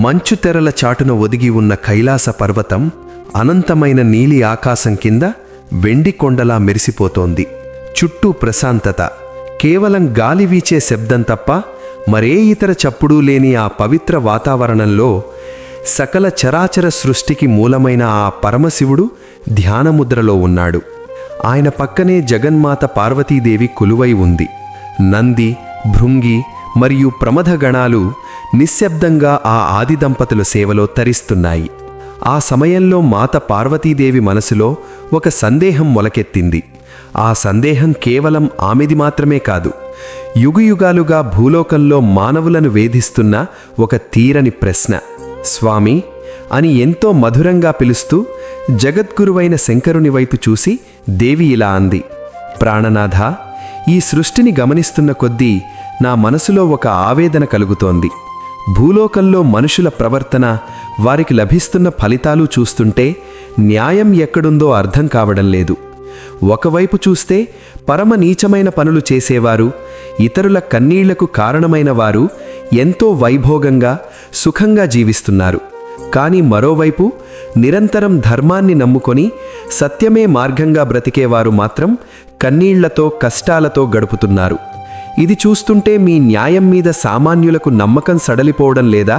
మంచు తెరల చాటున ఒదిగి ఉన్న కైలాస పర్వతం అనంతమైన నీలి ఆకాశం కింద వెండి కొండలా మెరిసిపోతోంది. చుట్టూ ప్రశాంతత, కేవలం గాలి వీచే శబ్దం తప్ప మరే ఇతర చప్పుడూ లేని ఆ పవిత్ర వాతావరణంలో సకల చరాచర సృష్టికి మూలమైన ఆ పరమశివుడు ధ్యానముద్రలో ఉన్నాడు. ఆయన పక్కనే జగన్మాత పార్వతీదేవి కొలువై ఉంది. నంది, భృంగి మరియు ప్రమథగణాలు నిశ్శబ్దంగా ఆ ఆది దంపతుల సేవలో తరిస్తున్నాయి. ఆ సమయంలో మాత పార్వతీదేవి మనసులో ఒక సందేహం మొలకెత్తింది. ఆ సందేహం కేవలం ఆమెది మాత్రమే కాదు, యుగయుగాలుగా భూలోకంలో మానవులను వేధిస్తున్న ఒక తీరని ప్రశ్న. స్వామి అని ఎంతో మధురంగా పిలుస్తూ జగద్గురువైన శంకరుని వైపు చూసి దేవి ఇలా అంది, ప్రాణనాథ, ఈ సృష్టిని గమనిస్తున్న కొద్దీ నా మనసులో ఒక ఆవేదన కలుగుతోంది. భూలోకంలో మనుషుల ప్రవర్తన, వారికి లభిస్తున్న ఫలితాలు చూస్తుంటే న్యాయం ఎక్కడుందో అర్థం కావడం లేదు. ఒకవైపు చూస్తే పరమ నీచమైన పనులు చేసేవారు, ఇతరుల కన్నీళ్లకు కారణమైన వారు ఎంతో వైభోగంగా, సుఖంగా జీవిస్తున్నారు. కానీ మరోవైపు నిరంతరం ధర్మాన్ని నమ్ముకొని సత్యమే మార్గంగా బ్రతికేవారు మాత్రం కన్నీళ్లతో, కష్టాలతో గడుపుతున్నారు. ఇది చూస్తుంటే మీ న్యాయం మీద సామాన్యులకు నమ్మకం సడలిపోవడం లేదా?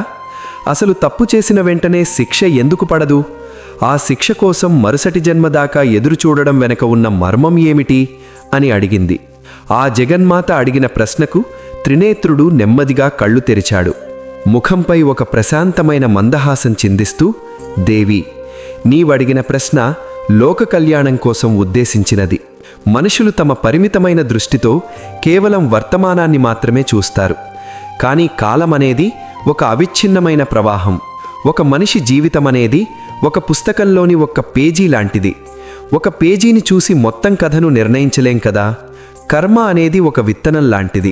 అసలు తప్పు చేసిన వెంటనే శిక్ష ఎందుకు పడదు? ఆ శిక్ష కోసం మరుసటి జన్మదాకా ఎదురుచూడడం వెనక ఉన్న మర్మం ఏమిటి అని అడిగింది. ఆ జగన్మాత అడిగిన ప్రశ్నకు త్రినేత్రుడు నెమ్మదిగా కళ్ళు తెరిచాడు. ముఖంపై ఒక ప్రశాంతమైన మందహాసం చిందిస్తూ, దేవి, నీవడిగిన ప్రశ్న లోక కళ్యాణం కోసం ఉద్దేశించినది. మనుషులు తమ పరిమితమైన దృష్టితో కేవలం వర్తమానాన్ని మాత్రమే చూస్తారు. కానీ కాలమనేది ఒక అవిచ్ఛిన్నమైన ప్రవాహం. ఒక మనిషి జీవితమనేది ఒక పుస్తకంలోని ఒక్క పేజీ లాంటిది. ఒక పేజీని చూసి మొత్తం కథను నిర్ణయించలేం కదా. కర్మ అనేది ఒక విత్తనం లాంటిది.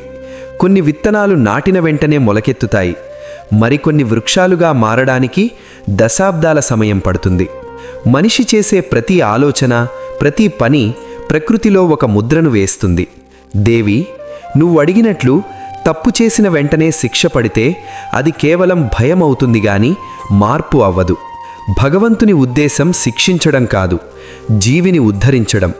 కొన్ని విత్తనాలు నాటిన వెంటనే మొలకెత్తుతాయి. మరికొన్ని వృక్షాలుగా మారడానికి దశాబ్దాల సమయం పడుతుంది. మనిషి చేసే ప్రతి ఆలోచన, ప్రతి పని ప్రకృతిలో ఒక ముద్రను వేస్తుంది. దేవి, నువ్వు అడిగినట్లు తప్పు చేసిన వెంటనే శిక్ష పడితే అది కేవలం భయం అవుతుంది గాని మార్పు అవ్వదు. భగవంతుని ఉద్దేశం శిక్షించడం కాదు, జీవిని ఉద్ధరించడం.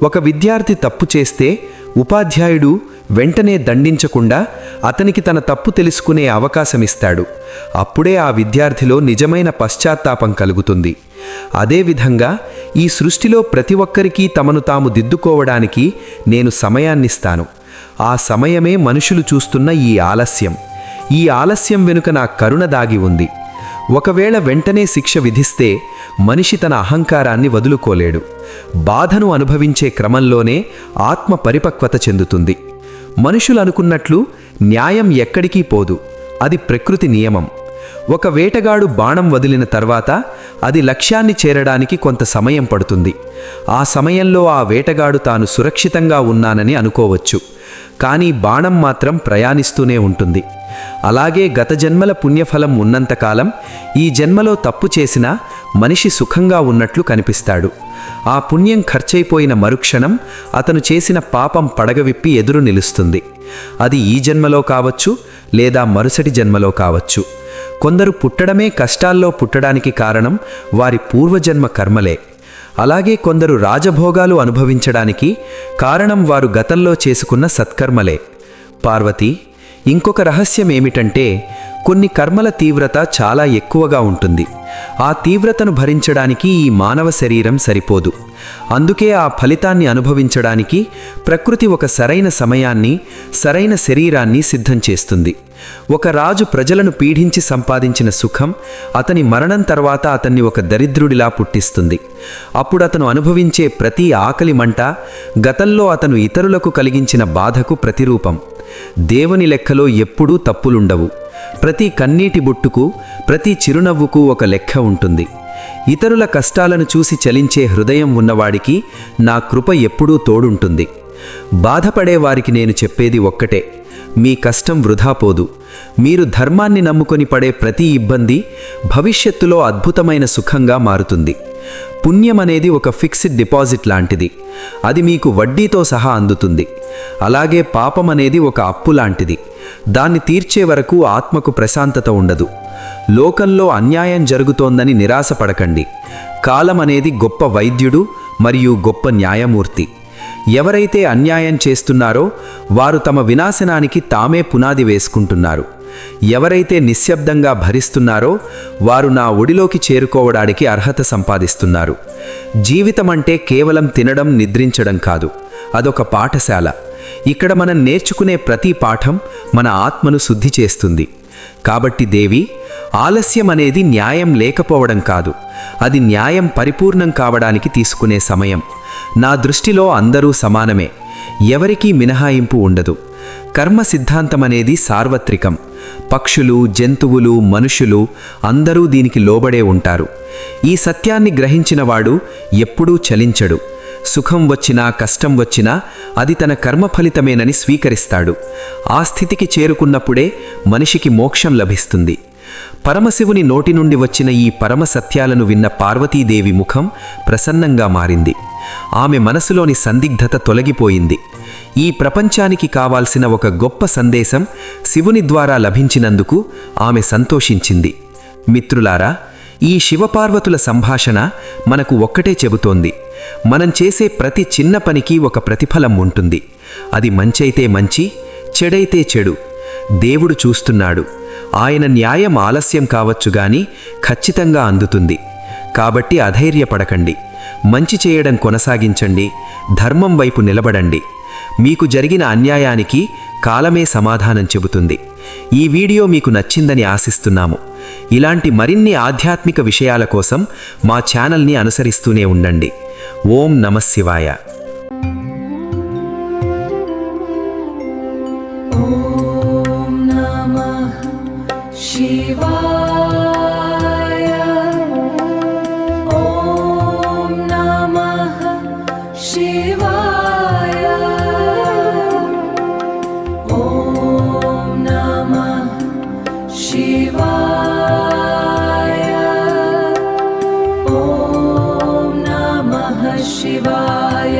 ఒక విద్యార్థి తప్పు చేస్తే ఉపాధ్యాయుడు వెంటనే దండించకుండా అతనికి తన తప్పు తెలుసుకునే అవకాశమిస్తాడు. అప్పుడే ఆ విద్యార్థిలో నిజమైన పశ్చాత్తాపం కలుగుతుంది. అదేవిధంగా ఈ సృష్టిలో ప్రతి ఒక్కరికీ తమను తాము దిద్దుకోవడానికి నేను సమయాన్నిస్తాను. ఆ సమయమే మనుషులు చూస్తున్న ఈ ఆలస్యం. ఈ ఆలస్యం వెనుక నా కరుణ దాగి ఉంది. ఒకవేళ వెంటనే శిక్ష విధిస్తే మనిషి తన అహంకారాన్ని వదులుకోలేడు. బాధను అనుభవించే క్రమంలోనే ఆత్మ పరిపక్వత చెందుతుంది. మనుషులు అనుకున్నట్లు న్యాయం ఎక్కడికి పోదు. అది ప్రకృతి నియమం. ఒక వేటగాడు బాణం వదిలిన తర్వాత అది లక్ష్యాన్ని చేరడానికి కొంత సమయం పడుతుంది. ఆ సమయంలో ఆ వేటగాడు తాను సురక్షితంగా ఉన్నానని అనుకోవచ్చు. కానీ బాణం మాత్రం ప్రయాణిస్తూనే ఉంటుంది. అలాగే గత జన్మల పుణ్యఫలం ఉన్నంతకాలం ఈ జన్మలో తప్పు చేసినా మనిషి సుఖంగా ఉన్నట్లు కనిపిస్తాడు. ఆ పుణ్యం ఖర్చయిపోయిన మరుక్షణం అతను చేసిన పాపం పడగవిప్పి ఎదురు నిలుస్తుంది. అది ఈ జన్మలో కావచ్చు, లేదా మరుసటి జన్మలో కావచ్చు. కొందరు పుట్టడమే కష్టాల్లో పుట్టడానికి కారణం వారి పూర్వజన్మ కర్మలే. అలాగే కొందరు రాజభోగాలు అనుభవించడానికి కారణం వారు గతంలో చేసుకున్న సత్కర్మలే. పార్వతి, ఇంకొక రహస్యం ఏమిటంటే కొన్ని కర్మల తీవ్రత చాలా ఎక్కువగా ఉంటుంది. ఆ తీవ్రతను భరించడానికి ఈ మానవ శరీరం సరిపోదు. అందుకే ఆ ఫలితాన్ని అనుభవించడానికి ప్రకృతి ఒక సరైన సమయాన్ని, సరైన శరీరాన్ని సిద్ధం చేస్తుంది. ఒక రాజు ప్రజలను పీడించి సంపాదించిన సుఖం అతని మరణం తర్వాత అతన్ని ఒక దరిద్రుడిలా పుట్టిస్తుంది. అప్పుడు అతను అనుభవించే ప్రతి ఆకలి మంట గతంలో అతను ఇతరులకు కలిగించిన బాధకు ప్రతిరూపం. దేవుని లెక్కలో ఎప్పుడూ తప్పులుండవు. ప్రతి కన్నీటి బొట్టుకు, ప్రతి చిరునవ్వుకు ఒక లెక్క ఉంటుంది. ఇతరుల కష్టాలను చూసి చలించే హృదయం ఉన్నవాడికి నా కృప ఎప్పుడూ తోడుంటుంది. బాధపడేవారికి నేను చెప్పేది ఒక్కటే, మీ కష్టం వృధా పోదు. మీరు ధర్మాన్ని నమ్ముకొని పడే ప్రతి ఇబ్బంది భవిష్యత్తులో అద్భుతమైన సుఖంగా మారుతుంది. పుణ్యం అనేది ఒక ఫిక్స్డ్ డిపాజిట్ లాంటిది. అది మీకు వడ్డీతో సహా అందుతుంది. అలాగే పాపం అనేది ఒక అప్పు లాంటిది. దాన్ని తీర్చే వరకు ఆత్మకు ప్రశాంతత ఉండదు. లోకంలో అన్యాయం జరుగుతోందని నిరాశపడకండి. కాలం అనేది గొప్ప వైద్యుడు మరియు గొప్ప న్యాయమూర్తి. ఎవరైతే అన్యాయం చేస్తున్నారో వారు తమ వినాశనానికి తామే పునాది వేసుకుంటున్నారు. ఎవరైతే నిశ్శబ్దంగా భరిస్తున్నారో వారు నా ఒడిలోకి చేరుకోవడానికి అర్హత సంపాదిస్తున్నారు. జీవితమంటే కేవలం తినడం, నిద్రించడం కాదు. అదొక పాఠశాల. ఇక్కడ మనం నేర్చుకునే ప్రతి పాఠం మన ఆత్మను శుద్ధి చేస్తుంది. కాబట్టి దేవి, ఆలస్యం అనేది న్యాయం లేకపోవడం కాదు, అది న్యాయం పరిపూర్ణం కావడానికి తీసుకునే సమయం. నా దృష్టిలో అందరూ సమానమే, ఎవరికీ మినహాయింపు ఉండదు. కర్మ సిద్ధాంతమనేది సార్వత్రికం. పక్షులు, జంతువులు, మనుషులు అందరూ దీనికి లోబడే ఉంటారు. ఈ సత్యాన్ని గ్రహించినవాడు ఎప్పుడూ చలించడు. సుఖం వచ్చినా కష్టం వచ్చినా అది తన కర్మ ఫలితమేనని స్వీకరిస్తాడు. ఆ స్థితికి చేరుకున్నప్పుడే మనిషికి మోక్షం లభిస్తుంది. పరమశివుని నోటి నుండి వచ్చిన ఈ పరమ సత్యాలను విన్న పార్వతీదేవి ముఖం ప్రసన్నంగా మారింది. ఆమె మనసులోని సందిగ్ధత తొలగిపోయింది. ఈ ప్రపంచానికి కావాల్సిన ఒక గొప్ప సందేశం శివుని ద్వారా లభించినందుకు ఆమె సంతోషించింది. మిత్రులారా, ఈ శివపార్వతుల సంభాషణ మనకు ఒక్కటే చెబుతోంది: మనం చేసే ప్రతి చిన్న పనికి ఒక ప్రతిఫలం ఉంటుంది. అది మంచైతే మంచి, చెడైతే చెడు. దేవుడు చూస్తున్నాడు. ఆయన న్యాయం ఆలస్యం కావచ్చు గాని ఖచ్చితంగా అందుతుంది. కాబట్టి అధైర్యపడకండి. మంచి చేయడం కొనసాగించండి. ధర్మం వైపు నిలబడండి. మీకు జరిగిన అన్యాయానికి కాలమే సమాధానం చెబుతుంది. ఈ వీడియో మీకు నచ్చిందని ఆశిస్తున్నాము. ఇలాంటి మరిన్ని ఆధ్యాత్మిక విషయాల కోసం మా ఛానల్ని అనుసరిస్తూనే ఉండండి. ఓం నమః శివాయ. ఓం నమః శివాయ. ఓం నమః శివాయ. ఓం నమః శివాయ. ఓం నమః శివాయ.